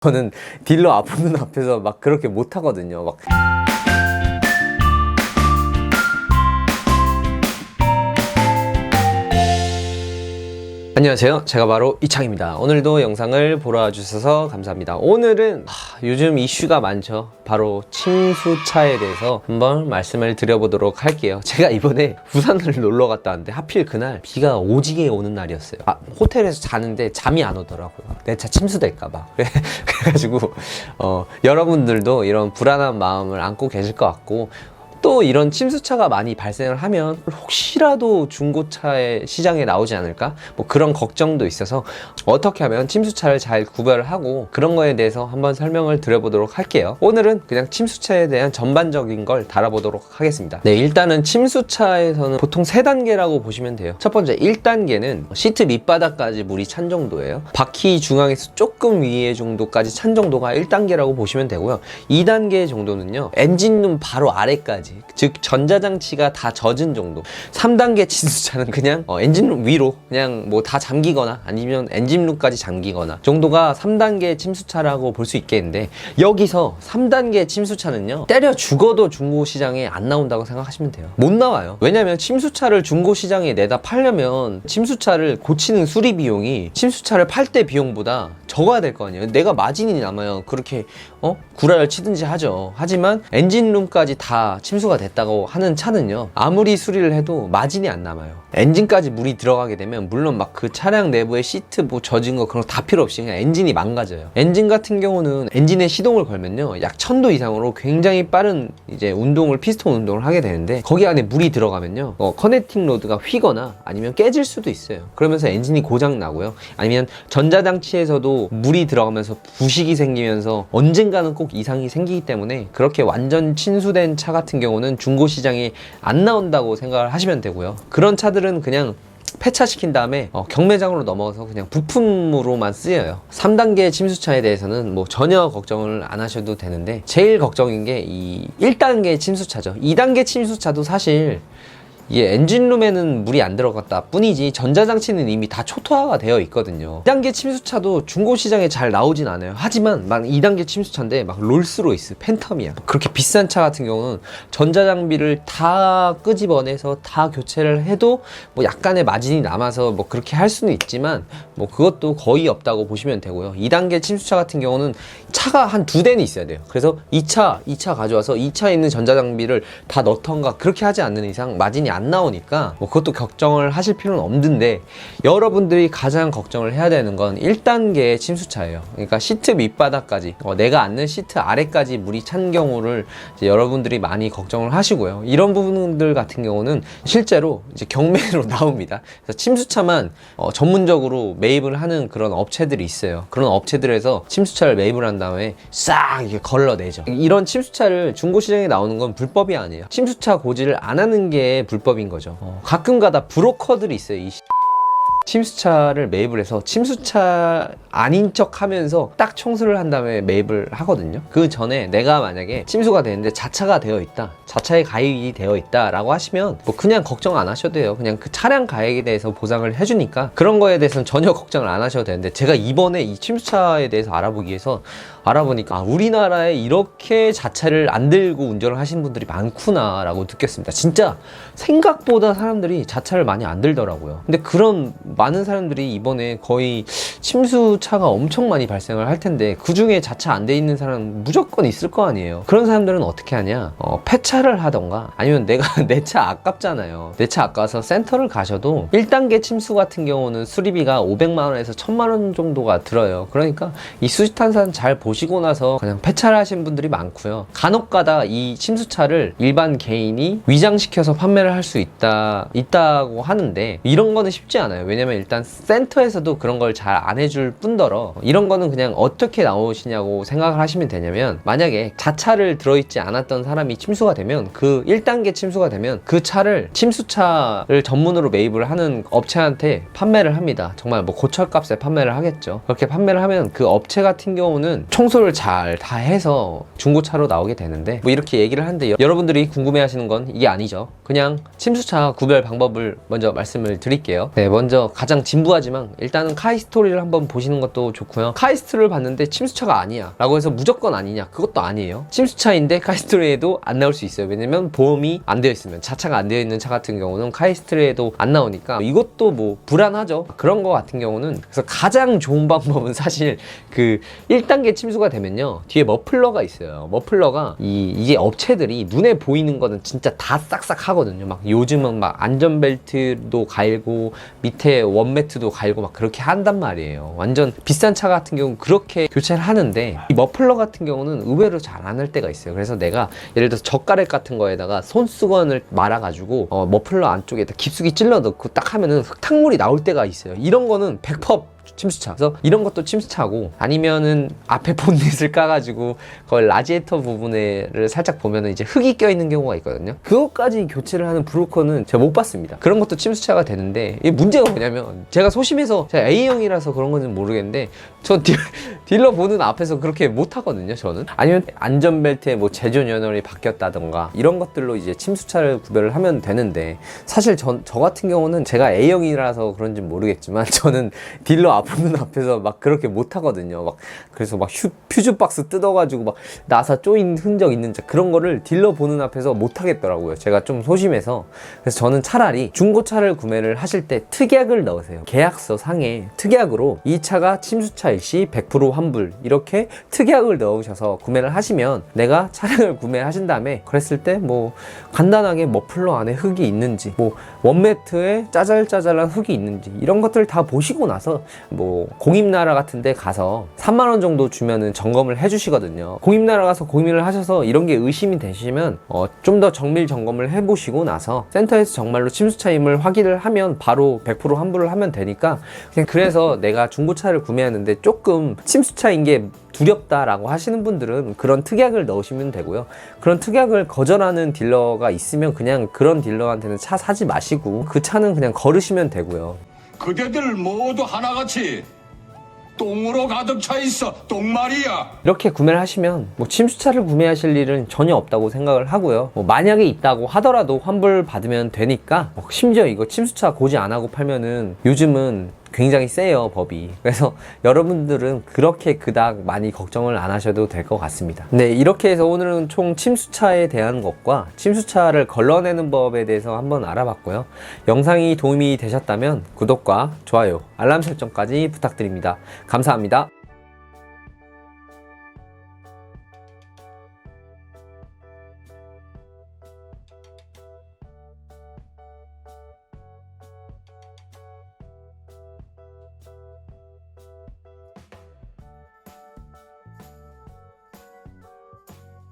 저는 딜러 아픈 분 앞에서 막 그렇게 못 하거든요. 막 안녕하세요. 제가 바로 이창입니다. 오늘도 영상을 보러 와주셔서 감사합니다. 오늘은 요즘 이슈가 많죠. 바로 침수차에 대해서 한번 말씀을 드려보도록 할게요. 제가 이번에 부산을 놀러 갔다 왔는데 하필 그날 비가 오지게 오는 날이었어요. 호텔에서 자는데 잠이 안 오더라고요. 내 차 침수될까봐. 그래가지고 여러분들도 이런 불안한 마음을 안고 계실 것 같고, 또 이런 침수차가 많이 발생을 하면 혹시라도 중고차의 시장에 나오지 않을까? 뭐 그런 걱정도 있어서 어떻게 하면 침수차를 잘 구별을 하고 그런 거에 대해서 한번 설명을 드려보도록 할게요. 오늘은 그냥 침수차에 대한 전반적인 걸 다뤄보도록 하겠습니다. 네, 일단은 침수차에서는 보통 3단계라고 보시면 돼요. 첫 번째 1단계는 시트 밑바닥까지 물이 찬 정도예요. 바퀴 중앙에서 조금 위에 정도까지 찬 정도가 1단계라고 보시면 되고요. 2단계 정도는요, 엔진룸 바로 아래까지, 즉 전자장치가 다 젖은 정도. 3단계 침수차는 그냥 엔진룸 위로 그냥 뭐 다 잠기거나 아니면 엔진룸까지 잠기거나 정도가 3단계 침수차라고 볼 수 있겠는데, 여기서 3단계 침수차는요, 때려 죽어도 중고시장에 안 나온다고 생각하시면 돼요. 못 나와요. 왜냐면 침수차를 중고시장에 내다 팔려면 침수차를 고치는 수리 비용이 침수차를 팔 때 비용보다 적어야 될 거 아니에요. 내가 마진이 남아요. 그렇게 구라를 치든지 하죠. 하지만 엔진룸까지 다 침수가 됐다고 하는 차는요, 아무리 수리를 해도 마진이 안 남아요. 엔진까지 물이 들어가게 되면 물론 막 그 차량 내부에 시트 뭐 젖은 거 그런 거 다 필요 없이 그냥 엔진이 망가져요. 엔진 같은 경우는 엔진에 시동을 걸면요, 약 1000도 이상으로 굉장히 빠른 이제 운동을, 피스톤 운동을 하게 되는데, 거기 안에 물이 들어가면요, 커넥팅 로드가 휘거나 아니면 깨질 수도 있어요. 그러면서 엔진이 고장 나고요. 아니면 전자장치에서도 물이 들어가면서 부식이 생기면서 언젠가는 꼭 이상이 생기기 때문에, 그렇게 완전 침수된 차 같은 경우는 중고시장에 안 나온다고 생각을 하시면 되고요. 그런 차들은 그냥 폐차시킨 다음에 경매장으로 넘어가서 그냥 부품으로만 쓰여요. 3단계 침수차에 대해서는 뭐 전혀 걱정을 안 하셔도 되는데, 제일 걱정인 게 이 1단계 침수차죠. 2단계 침수차도 사실 이게 엔진룸에는 물이 안 들어갔다 뿐이지 전자장치는 이미 다 초토화가 되어 있거든요. 2단계 침수차도 중고시장에 잘 나오진 않아요. 하지만 막 2단계 침수차인데 막 롤스로이스, 팬텀이야, 그렇게 비싼 차 같은 경우는 전자장비를 다 끄집어내서 다 교체를 해도 뭐 약간의 마진이 남아서 뭐 그렇게 할 수는 있지만, 뭐 그것도 거의 없다고 보시면 되고요. 2단계 침수차 같은 경우는 차가 한 2대는 있어야 돼요. 그래서 2차 가져와서 2차에 있는 전자장비를 다 넣던가 그렇게 하지 않는 이상 마진이 안 나오니까 뭐 그것도 걱정을 하실 필요는 없는데, 여러분들이 가장 걱정을 해야 되는 건 1단계 침수차예요. 그러니까 시트 밑바닥까지, 내가 앉는 시트 아래까지 물이 찬 경우를 이제 여러분들이 많이 걱정을 하시고요. 이런 부분들 같은 경우는 실제로 이제 경매로 나옵니다. 그래서 침수차만 전문적으로 매입을 하는 그런 업체들이 있어요. 그런 업체들에서 침수차를 매입을 한 다음에 싹 이렇게 걸러내죠. 이런 침수차를 중고시장에 나오는 건 불법이 아니에요. 침수차 고지를 안 하는 게 불법인 거죠. 가끔가다 브로커들이 있어요. 이 침수차를 매입을 해서 침수차 아닌 척 하면서 딱 청소를 한 다음에 매입을 하거든요. 그 전에 내가 만약에 침수가 되는데 자차가 되어 있다, 자차에 가입이 되어 있다 라고 하시면 뭐 그냥 걱정 안 하셔도 돼요. 그냥 그 차량 가액에 대해서 보상을 해주니까 그런 거에 대해서는 전혀 걱정을 안 하셔도 되는데, 제가 이번에 이 침수차에 대해서 알아보기 위해서 알아보니까 우리나라에 이렇게 자차를 안 들고 운전을 하시는 분들이 많구나 라고 느꼈습니다. 진짜 생각보다 사람들이 자차를 많이 안 들더라고요. 근데 그런 많은 사람들이 이번에 거의 침수차가 엄청 많이 발생을 할 텐데, 그 중에 자차 안 돼 있는 사람 무조건 있을 거 아니에요. 그런 사람들은 어떻게 하냐, 폐차를 하던가, 아니면 내가 내 차 아깝잖아요. 내 차 아까워서 센터를 가셔도 1단계 침수 같은 경우는 수리비가 500만원에서 1000만원 정도가 들어요. 그러니까 이 수지탄산 잘 보시고 나서 그냥 폐차를 하시는 분들이 많고요. 간혹가다 이 침수차를 일반 개인이 위장시켜서 판매를 할 수 있다고 하는데, 이런 거는 쉽지 않아요. 왜냐면 일단 센터에서도 그런 걸 잘 안 해줄 뿐더러, 이런 거는 그냥 어떻게 나오시냐고 생각을 하시면 되냐면, 만약에 자차를 들어있지 않았던 사람이 침수가 되면, 그 1단계 침수가 되면 그 차를 침수차를 전문으로 매입을 하는 업체한테 판매를 합니다. 정말 뭐 고철값에 판매를 하겠죠. 그렇게 판매를 하면 그 업체 같은 경우는 청소를 잘 다 해서 중고차로 나오게 되는데, 뭐 이렇게 얘기를 하는데 여러분들이 궁금해 하시는 건 이게 아니죠. 그냥 침수차 구별 방법을 먼저 말씀을 드릴게요. 네, 먼저 가장 진부하지만 일단은 카이스토리를 한번 보시는 것도 좋고요. 카이스트를 봤는데 침수차가 아니야 라고 해서 무조건 아니냐, 그것도 아니에요. 침수차인데 카이스트에도 안 나올 수 있어요. 왜냐면 보험이 안 되어 있으면, 자차가 안 되어 있는 차 같은 경우는 카이스트에도 안 나오니까 이것도 뭐 불안하죠. 그런 거 같은 경우는, 그래서 가장 좋은 방법은 사실 그 1단계 침수가 되면요, 뒤에 머플러가 있어요. 머플러가 이게 업체들이 눈에 보이는 거는 진짜 다 싹싹 하거든요. 막 요즘은 막 안전벨트도 갈고 밑에 원매트도 갈고 막 그렇게 한단 말이에요. 완전 비싼 차 같은 경우는 그렇게 교체를 하는데, 이 머플러 같은 경우는 의외로 잘 안 할 때가 있어요. 그래서 내가 예를 들어서 젓가락 같은 거에다가 손수건을 말아가지고 머플러 안쪽에다 깊숙이 찔러 넣고 딱 하면은 흙탕물이 나올 때가 있어요. 이런 거는 100% 침수차. 그래서 이런 것도 침수차고, 아니면은 앞에 본넷을 까가지고 거의 라지에이터 부분을 살짝 보면은 이제 흙이 껴있는 경우가 있거든요. 그것까지 교체를 하는 브로커는 제가 못 봤습니다. 그런 것도 침수차가 되는데, 이 문제가 뭐냐면, 제가 소심해서, 제가 A형이라서 그런 건지는 모르겠는데 저 딜러 보는 앞에서 그렇게 못 하거든요, 저는. 아니면 안전벨트에 뭐 제조 연월이 바뀌었다던가 이런 것들로 이제 침수차를 구별을 하면 되는데, 사실 저 같은 경우는 제가 A형이라서 그런지 모르겠지만 저는 딜러 앞보는 앞에서 막 그렇게 못 하거든요. 막 그래서 막 퓨즈 박스 뜯어가지고 막 나사 조인 흔적 있는 차, 그런 거를 딜러 보는 앞에서 못 하겠더라고요. 제가 좀 소심해서. 그래서 저는 차라리 중고차를 구매를 하실 때 특약을 넣으세요. 계약서 상에 특약으로 이 차가 침수차일 시 100% 환불, 이렇게 특약을 넣으셔서 구매를 하시면, 내가 차량을 구매하신 다음에 그랬을 때 뭐 간단하게 머플러 안에 흙이 있는지, 뭐 원매트에 짜잘짜잘한 흙이 있는지, 이런 것들 다 보시고 나서 뭐 공임나라 같은 데 가서 3만원 정도 주면은 점검을 해주시거든요. 공임나라 가서 고민을 하셔서 이런 게 의심이 되시면 좀 더 정밀 점검을 해보시고 나서 센터에서 정말로 침수차임을 확인을 하면 바로 100% 환불을 하면 되니까, 그냥 그래서 내가 중고차를 구매하는데 조금 침수차인 게 두렵다라고 하시는 분들은 그런 특약을 넣으시면 되고요. 그런 특약을 거절하는 딜러가 있으면 그냥 그런 딜러한테는 차 사지 마시고 그 차는 그냥 걸으시면 되고요. 그대들 모두 하나같이 똥으로 가득 차 있어. 똥말이야. 이렇게 구매를 하시면 뭐 침수차를 구매하실 일은 전혀 없다고 생각을 하고요. 뭐 만약에 있다고 하더라도 환불 받으면 되니까, 심지어 이거 침수차 고지 안 하고 팔면은 요즘은 굉장히 세요, 법이. 그래서 여러분들은 그렇게 그닥 많이 걱정을 안 하셔도 될 것 같습니다. 네, 이렇게 해서 오늘은 총 침수차에 대한 것과 침수차를 걸러내는 법에 대해서 한번 알아봤고요. 영상이 도움이 되셨다면 구독과 좋아요, 알람 설정까지 부탁드립니다. 감사합니다.